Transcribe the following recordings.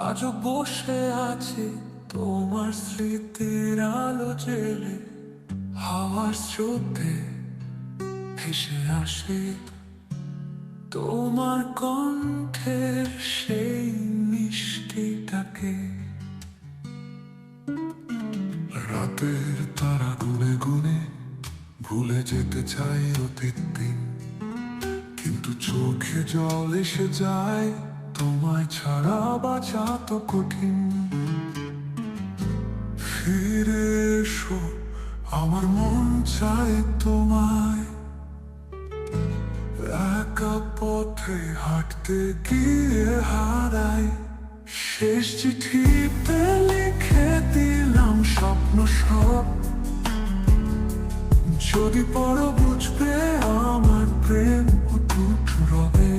আজও বসে আছি তোমার স্মৃতির আলো জেলে, হাওয়ার স্রোতে ভেসে আসে তোমার কণ্ঠের সেই মিষ্টিটাকে। রাতের তারা গুনে গুনে ভুলে যেতে চাই অতীত দিন, কিন্তু চোখে জল এসে যায়, তোমায় ছাড়া বাঁচা তো কঠিন। ফিরে এসো, আমার মন চায় তোমায়, একা পথে হাঁটতে গিয়ে হারাই। শেষ চিঠিতে লিখে দিলাম স্বপ্ন সব, যদি পড়ো বুঝবে আমার প্রেম অটুট রবে।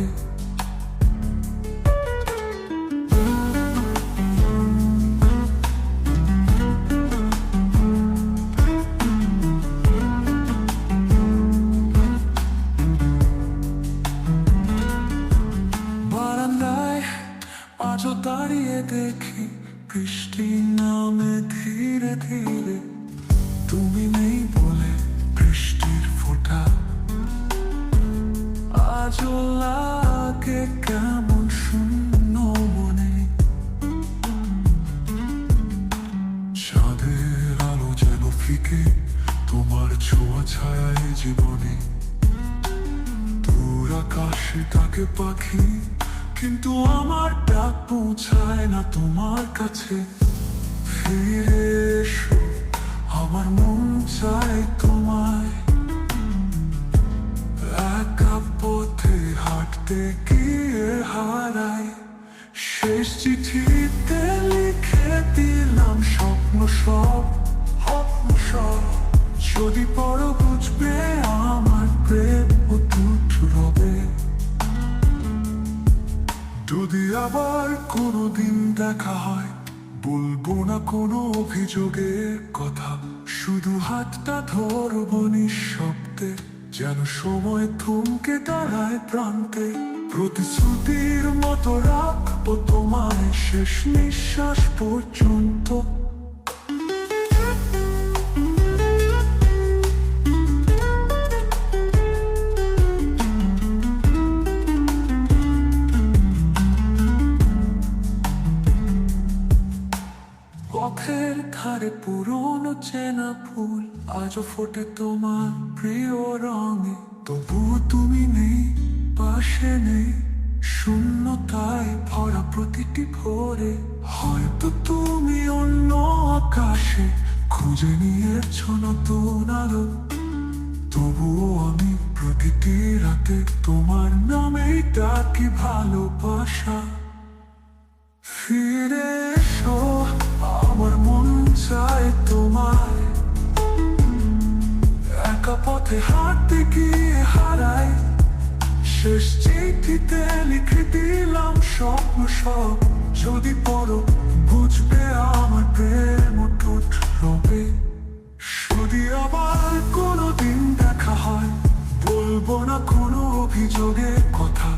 বারান্দায় আজও দাঁড়িয়ে দেখি বৃষ্টি নামে ধীরে ধীরে, তুমি নেই বলে বৃষ্টির ফোঁটা আজও লাগে কেমন শূন্য মনে। চাঁদের আলো যেন ফিকে, তোমার ছোঁয়া ছায়ায় জীবনে। দূর আকাশে থাকে পাখি, কিন্তু আমার ডাক পৌঁছায় না তোমার কাছে। ফিরে এসো, আমার মন চায় তোমায়, একা পথে হাঁটতে গিয়ে হারাই। শেষ চিঠিতে লিখে দিলাম স্বপ্ন সব, যদি পড়ো বুঝবে আমার প্রেম অটুট রবে। যদি আবার কোনোদিন দেখা হয়, বলবো না কোনো অভিযোগের কথা, শুধু হাতটা ধরবো নিঃশব্দে, যেন সময় থমকে দাঁড়ায় প্রান্তে। প্রতিশ্রুতির মতো রাখবো তোমায় শেষ নিঃশ্বাস পর্যন্ত। পথের ধারে পুরনো চেনা ফুল আজও ফোটে তোমার প্রিয় রঙে, তবুও তুমি নেই, পাশে নেই। শূন্যতায় ভরা প্রতিটি ভোরে, হয়তো তুমি অন্য আকাশে খুঁজে নিয়েছো নতুন আলো। তবুও আমি প্রতিটি রাতে তোমার নামেই ডাকি ভালোবাসা। ফিরে এসো, আমার মন চায় তোমায়, একা পথে হাঁটতে গিয়ে হারাই। শেষ চিঠিতে লিখে দিলাম স্বপ্ন সব, যদি পড়ো বুঝবে আমার প্রেম অটুট রবে। যদি আবার কোনোদিন দেখা হয়, বলবো না কোনো অভিযোগের কথা,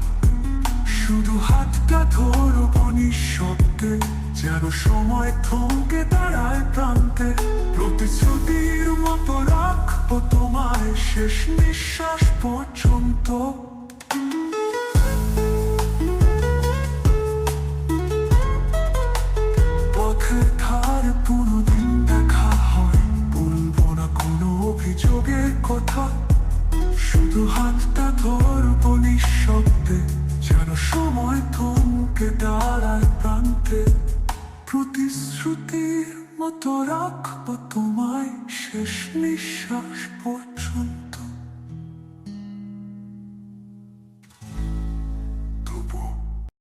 শুধু হাতটা ধরবো নিঃশব্দে, যেন সময় থমকে দাঁড়ায় প্রান্তে। প্রতিশ্রুতির মতো রাখবো তোমায় শেষ নিঃশ্বাস পর্যন্ত। পথের ধারে কোনোদিন দেখা হয়, বলবো না কোনো অভিযোগের কথা, শুধু হাতটা ধরবো নিঃশব্দে, যেন সময় থমকে দাঁড়ায় প্রান্তে। প্রতিশ্রুতির মতো রাখবো তোমায় শেষ নিঃশ্বাস পর্যন্ত।